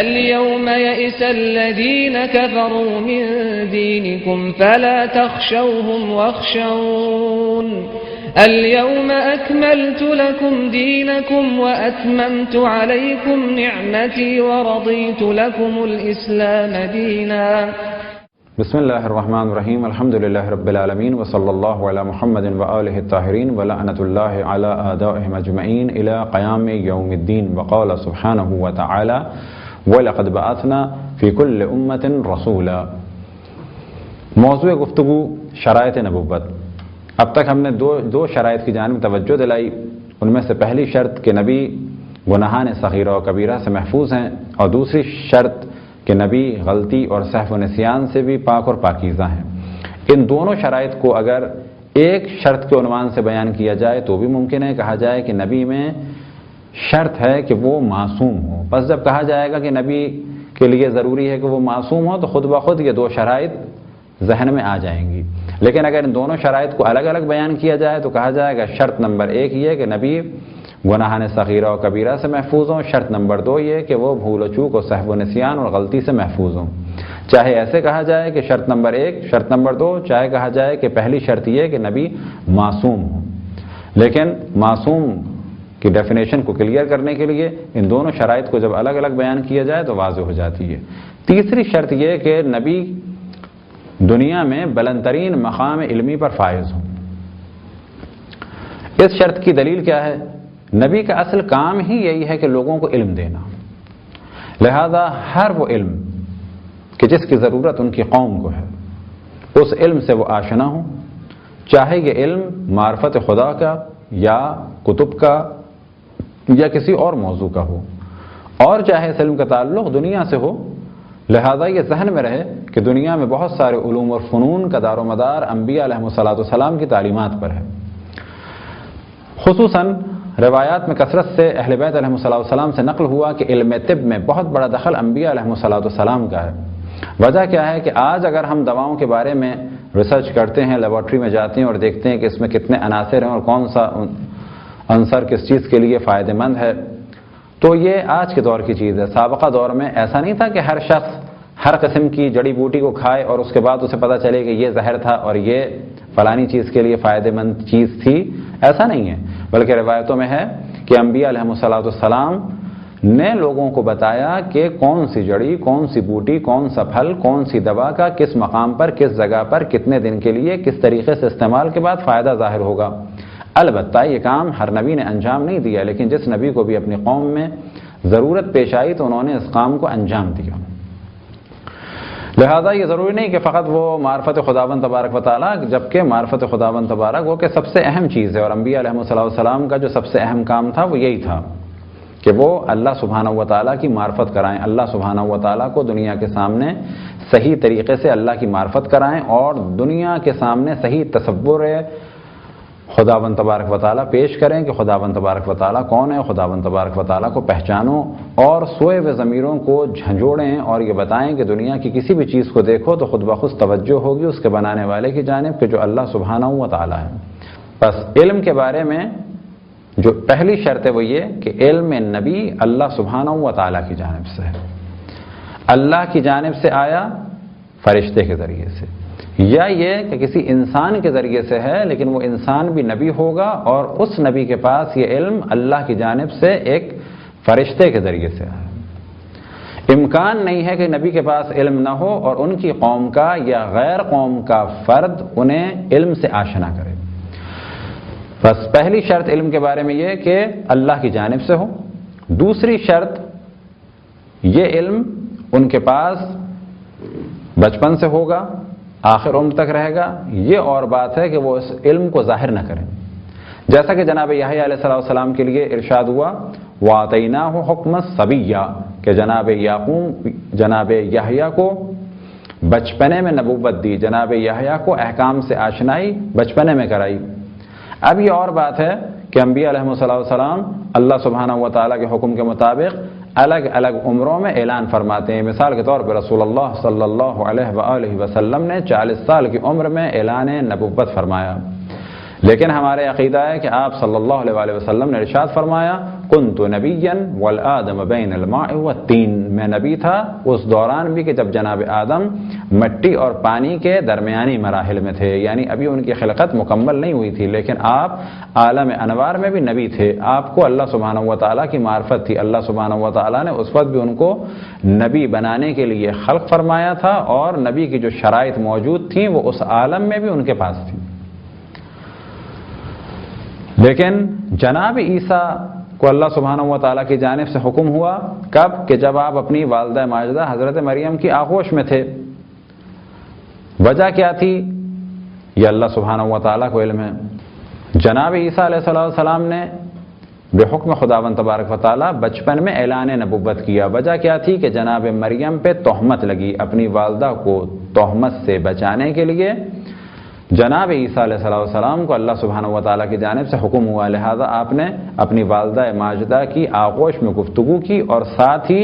اليوم يئس الذين كفروا من دينكم فلا تخشوهم واخشون اليوم أكملت لكم دينكم وأتممت عليكم نعمتي ورضيت لكم الإسلام دينا. بسم اللہ الرحمن الرحیم الحمد للہ رب العالمین وصلی اللہ علی محمد وآلہ الطاہرین ولعنۃ اللہ علی اعدائہم اجمعین الی قیام یوم الدین. وقال سبحانہ وتعالی وَلَقَدْ بَعَثْنَا فِي كُلِّ أُمَّةٍ رَسُولًا. موضوع گفتگو شرائط نبوت. اب تک ہم نے دو شرائط کی جانب توجہ دلائی. ان میں سے پہلی شرط کہ نبی گناہان صغیرہ و کبیرہ سے محفوظ ہیں، اور دوسری شرط کہ نبی غلطی اور سہو و نسیان سے بھی پاک اور پاکیزہ ہیں. ان دونوں شرائط کو اگر ایک شرط کے عنوان سے بیان کیا جائے تو بھی ممکن ہے. کہا جائے کہ نبی میں شرط ہے کہ وہ معصوم ہو. بس جب کہا جائے گا کہ نبی کے لیے ضروری ہے کہ وہ معصوم ہو تو خود بخود یہ دو شرائط ذہن میں آ جائیں گی. لیکن اگر ان دونوں شرائط کو الگ الگ بیان کیا جائے تو کہا جائے گا شرط نمبر 1 یہ کہ نبی گناہان صغیرہ و کبیرہ سے محفوظ ہوں، شرط نمبر 2 یہ کہ وہ بھول و چوک و سہو و نسیان اور غلطی سے محفوظ ہوں. چاہے ایسے کہا جائے کہ شرط نمبر 1 شرط نمبر 2، چاہے کہا جائے کہ پہلی شرط یہ کہ نبی معصوم ہوں. لیکن معصوم کی ڈیفینیشن کو کلیئر کرنے کے لیے ان دونوں شرائط کو جب الگ الگ بیان کیا جائے تو واضح ہو جاتی ہے. تیسری شرط یہ کہ نبی دنیا میں بلند ترین مقام علمی پر فائز ہوں. اس شرط کی دلیل کیا ہے؟ نبی کا اصل کام ہی یہی ہے کہ لوگوں کو علم دینا. لہذا ہر وہ علم کہ جس کی ضرورت ان کی قوم کو ہے اس علم سے وہ آشنا ہوں، چاہے یہ علم معرفت خدا کا یا کتب کا یا کسی اور موضوع کا ہو، اور چاہے اس علم کا تعلق دنیا سے ہو. لہذا یہ ذہن میں رہے کہ دنیا میں بہت سارے علوم اور فنون کا دار و مدار انبیاء علیہ السلام کی تعلیمات پر ہے. خصوصاً روایات میں کثرت سے اہل بیت علیہ السلام سے نقل ہوا کہ علم طب میں بہت بڑا دخل انبیاء علیہ السلام کا ہے. وجہ کیا ہے کہ آج اگر ہم دواؤں کے بارے میں ریسرچ کرتے ہیں، لیبارٹری میں جاتے ہیں اور دیکھتے ہیں کہ اس میں کتنے عناصر ہیں اور کون سا عنصر کس چیز کے لیے فائدہ مند ہے، تو یہ آج کے دور کی چیز ہے. سابقہ دور میں ایسا نہیں تھا کہ ہر شخص ہر قسم کی جڑی بوٹی کو کھائے اور اس کے بعد اسے پتہ چلے کہ یہ زہر تھا اور یہ فلانی چیز کے لیے فائدہ مند چیز تھی. ایسا نہیں ہے، بلکہ روایتوں میں ہے کہ انبیاء علیہ السلام نے لوگوں کو بتایا کہ کون سی جڑی، کون سی بوٹی، کون سا پھل، کون سی دوا کا کس مقام پر، کس جگہ پر، کتنے دن کے لیے، کس طریقے سے استعمال کے بعد فائدہ ظاہر ہوگا. البتہ یہ کام ہر نبی نے انجام نہیں دیا، لیکن جس نبی کو بھی اپنی قوم میں ضرورت پیش آئی تو انہوں نے اس کام کو انجام دیا. لہذا یہ ضروری نہیں کہ فقط وہ معرفت خداوند تبارک و تعالیٰ، جبکہ معرفت خداوند تبارک وہ کہ سب سے اہم چیز ہے، اور انبیاء علیہ السلام کا جو سب سے اہم کام تھا وہ یہی تھا کہ وہ اللہ سبحانہ و تعالیٰ کی معرفت کرائیں، اللہ سبحانہ و تعالیٰ کو دنیا کے سامنے صحیح طریقے سے اللہ کی معرفت کرائیں اور دنیا کے سامنے صحیح تصور خداوند تبارک و تعالیٰ پیش کریں کہ خداوند تبارک و تعالیٰ کون ہے. خداوند تبارک و تعالیٰ کو پہچانو اور سوئے ہوئے ضمیروں کو جھنجھوڑیں اور یہ بتائیں کہ دنیا کی کسی بھی چیز کو دیکھو تو خود بخود توجہ ہوگی اس کے بنانے والے کی جانب کہ جو اللہ سبحانہ و تعالیٰ ہے. بس علم کے بارے میں جو پہلی شرط ہے وہ یہ کہ علم نبی اللہ سبحانہ و تعالیٰ کی جانب سے ہے. اللہ کی جانب سے آیا فرشتے کے ذریعے سے، یا یہ کہ کسی انسان کے ذریعے سے ہے لیکن وہ انسان بھی نبی ہوگا اور اس نبی کے پاس یہ علم اللہ کی جانب سے ایک فرشتے کے ذریعے سے ہے. امکان نہیں ہے کہ نبی کے پاس علم نہ ہو اور ان کی قوم کا یا غیر قوم کا فرد انہیں علم سے آشنا کرے. بس پہلی شرط علم کے بارے میں یہ کہ اللہ کی جانب سے ہو. دوسری شرط یہ علم ان کے پاس بچپن سے ہوگا، آخر عمر تک رہے گا. یہ اور بات ہے کہ وہ اس علم کو ظاہر نہ کریں، جیسا کہ جناب یحییٰ علیہ السلام کے لیے ارشاد ہوا وَآتَيْنَاهُ حُکْمًا صَبِيًّا کہ جناب یحییٰ کو بچپنے میں نبوت دی، جناب یحییٰ کو احکام سے آشنائی بچپنے میں کرائی. اب یہ اور بات ہے کہ انبیاء علیہ السلام اللہ سبحانہ و تعالیٰ کے حکم کے مطابق الگ الگ عمروں میں اعلان فرماتے ہیں. مثال کے طور پر رسول اللہ صلی اللہ علیہ وآلہ وسلم نے 40 سال کی عمر میں اعلان نبوت فرمایا. لیکن ہمارے عقیدہ ہے کہ آپ صلی اللہ علیہ وآلہ وسلم نے ارشاد فرمایا کنت نبیا والآدم بین الماء والتین، میں نبی تھا اس دوران بھی کہ جب جناب آدم مٹی اور پانی کے درمیانی مراحل میں تھے، یعنی ابھی ان کی خلقت مکمل نہیں ہوئی تھی، لیکن آپ عالم انوار میں بھی نبی تھے، آپ کو اللہ سبحانہ و تعالیٰ کی معرفت تھی، اللہ سبحانہ و تعالیٰ نے اس وقت بھی ان کو نبی بنانے کے لیے خلق فرمایا تھا، اور نبی کی جو شرائط موجود تھیں وہ اس عالم میں بھی ان کے پاس تھیں۔ لیکن جناب عیسیٰ کو اللہ سبحانہ و تعالیٰ کی جانب سے حکم ہوا کب؟ کہ جب آپ اپنی والدہ ماجدہ حضرت مریم کی آغوش میں تھے۔ وجہ کیا تھی یہ اللہ سبحانہ و تعالیٰ کو علم ہے۔ جناب عیسیٰ علیہ السلام نے بحکم خداوند تبارک و تعالیٰ بچپن میں اعلان نبوت کیا۔ وجہ کیا تھی کہ جناب مریم پہ تہمت لگی، اپنی والدہ کو تہمت سے بچانے کے لیے جناب عیسیٰ علیہ السلام کو اللہ سبحانہ و تعالیٰ کی جانب سے حکم ہوا، لہذا آپ نے اپنی والدہ ماجدہ کی آغوش میں گفتگو کی اور ساتھ ہی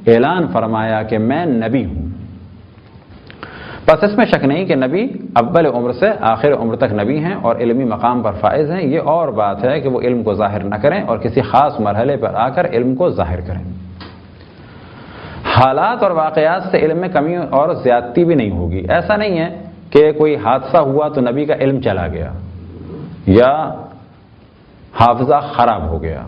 اعلان فرمایا کہ میں نبی ہوں۔ بس اس میں شک نہیں کہ نبی اول عمر سے آخر عمر تک نبی ہیں اور علمی مقام پر فائز ہیں، یہ اور بات ہے کہ وہ علم کو ظاہر نہ کریں اور کسی خاص مرحلے پر آ کر علم کو ظاہر کریں۔ حالات اور واقعات سے علم میں کمی اور زیادتی بھی نہیں ہوگی۔ ایسا نہیں ہے کہ کوئی حادثہ ہوا تو نبی کا علم چلا گیا یا حافظہ خراب ہو گیا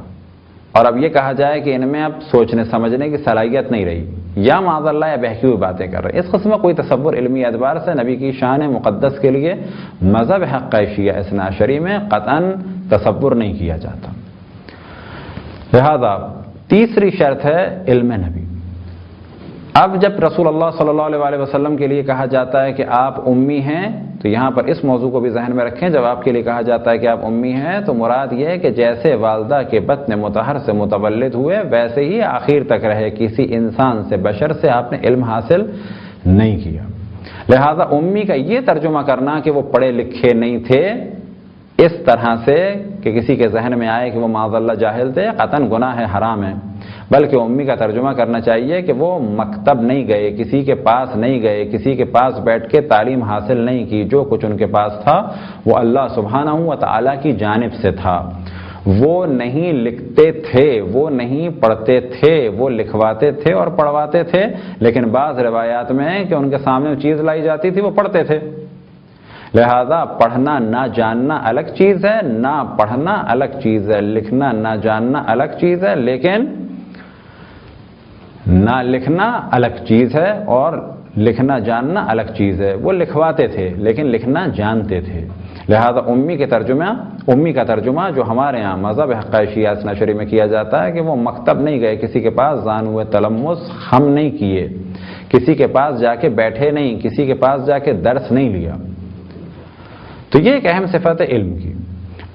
اور اب یہ کہا جائے کہ ان میں اب سوچنے سمجھنے کی صلاحیت نہیں رہی، یا معاذ اللہ یا بہکی ہوئی باتیں کر رہے ہیں۔ اس قسم کا کوئی تصور علمی اعتبار سے نبی کی شان مقدس کے لیے مذہب حق شیعہ اثنا عشری میں قطعاً تصور نہیں کیا جاتا۔ لہذا تیسری شرط ہے علم نبی۔ اب جب رسول اللہ صلی اللہ علیہ وسلم کے لیے کہا جاتا ہے کہ آپ امی ہیں، تو یہاں پر اس موضوع کو بھی ذہن میں رکھیں، جب آپ کے لیے کہا جاتا ہے کہ آپ امی ہیں تو مراد یہ ہے کہ جیسے والدہ کے بطن مطہر سے متولد ہوئے ویسے ہی آخر تک رہے، کسی انسان سے بشر سے آپ نے علم حاصل نہیں کیا۔ لہذا امی کا یہ ترجمہ کرنا کہ وہ پڑھے لکھے نہیں تھے اس طرح سے کہ کسی کے ذہن میں آئے کہ وہ معاذ اللہ جاہل تھے، قطعاً گناہ ہے، حرام ہے، بلکہ امی کا ترجمہ کرنا چاہیے کہ وہ مکتب نہیں گئے، کسی کے پاس نہیں گئے، کسی کے پاس بیٹھ کے تعلیم حاصل نہیں کی، جو کچھ ان کے پاس تھا وہ اللہ سبحانہ و تعالیٰ کی جانب سے تھا۔ وہ نہیں لکھتے تھے، وہ نہیں پڑھتے تھے، وہ لکھواتے تھے اور پڑھواتے تھے، لیکن بعض روایات میں ہے کہ ان کے سامنے چیز لائی جاتی تھی وہ پڑھتے تھے۔ لہذا پڑھنا نہ جاننا الگ چیز ہے، نہ پڑھنا الگ چیز ہے، لکھنا نہ جاننا الگ چیز ہے، لیکن نہ لکھنا الگ چیز ہے اور لکھنا جاننا الگ چیز ہے۔ وہ لکھواتے تھے لیکن لکھنا جانتے تھے۔ لہذا امی کا ترجمہ جو ہمارے ہاں مذہب حق شیعہ اثنا عشری میں کیا جاتا ہے کہ وہ مکتب نہیں گئے، کسی کے پاس زانو تلمس ہم نہیں کیے، کسی کے پاس جا کے بیٹھے نہیں، کسی کے پاس جا کے درس نہیں لیا، تو یہ ایک اہم صفت ہے علم کی۔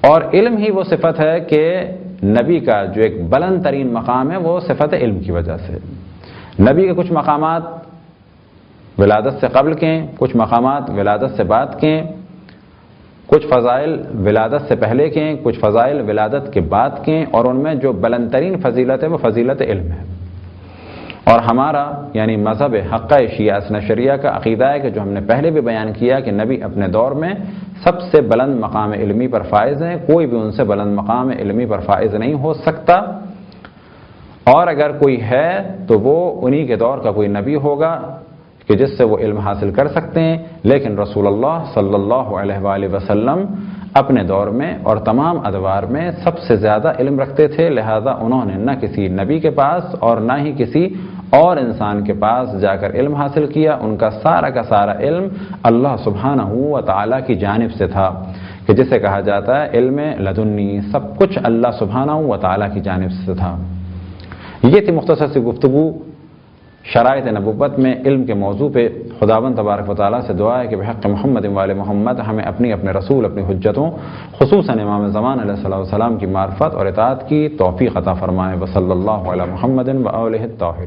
اور علم ہی وہ صفت ہے کہ نبی کا جو ایک بلند ترین مقام ہے وہ صفت علم کی وجہ سے۔ نبی کے کچھ مقامات ولادت سے قبل کے، کچھ مقامات ولادت سے بعد کے، کچھ فضائل ولادت سے پہلے کے، کچھ فضائل ولادت کے بعد کے، اور ان میں جو بلند ترین فضیلت ہے وہ فضیلت علم ہے۔ اور ہمارا یعنی مذہب حق شیعہ اثنا عشریہ کا عقیدہ ہے کہ جو ہم نے پہلے بھی بیان کیا کہ نبی اپنے دور میں سب سے بلند مقام علمی پر فائز ہیں، کوئی بھی ان سے بلند مقام علمی پر فائز نہیں ہو سکتا، اور اگر کوئی ہے تو وہ انہی کے دور کا کوئی نبی ہوگا کہ جس سے وہ علم حاصل کر سکتے ہیں۔ لیکن رسول اللہ صلی اللہ علیہ وآلہ وسلم اپنے دور میں اور تمام ادوار میں سب سے زیادہ علم رکھتے تھے، لہذا انہوں نے نہ کسی نبی کے پاس اور نہ ہی کسی اور انسان کے پاس جا کر علم حاصل کیا، ان کا سارا علم اللہ سبحانہ و تعالیٰ کی جانب سے تھا، کہ جسے کہا جاتا ہے علم لدنی، سب کچھ اللہ سبحانہ و تعالیٰ کی جانب سے تھا۔ یہ تھی مختصر سی گفتگو شرائط نبوت میں علم کے موضوع پہ۔ خداوند تبارک و تعالیٰ سے دعا ہے کہ بحق محمد وآل محمد ہمیں اپنے رسول، اپنی حجتوں، خصوصاً امام زمان علیہ السلام کی معرفت اور اطاعت کی توفیق عطا فرمائے۔ وصلی اللہ علی محمد وآلہ الطاہرین۔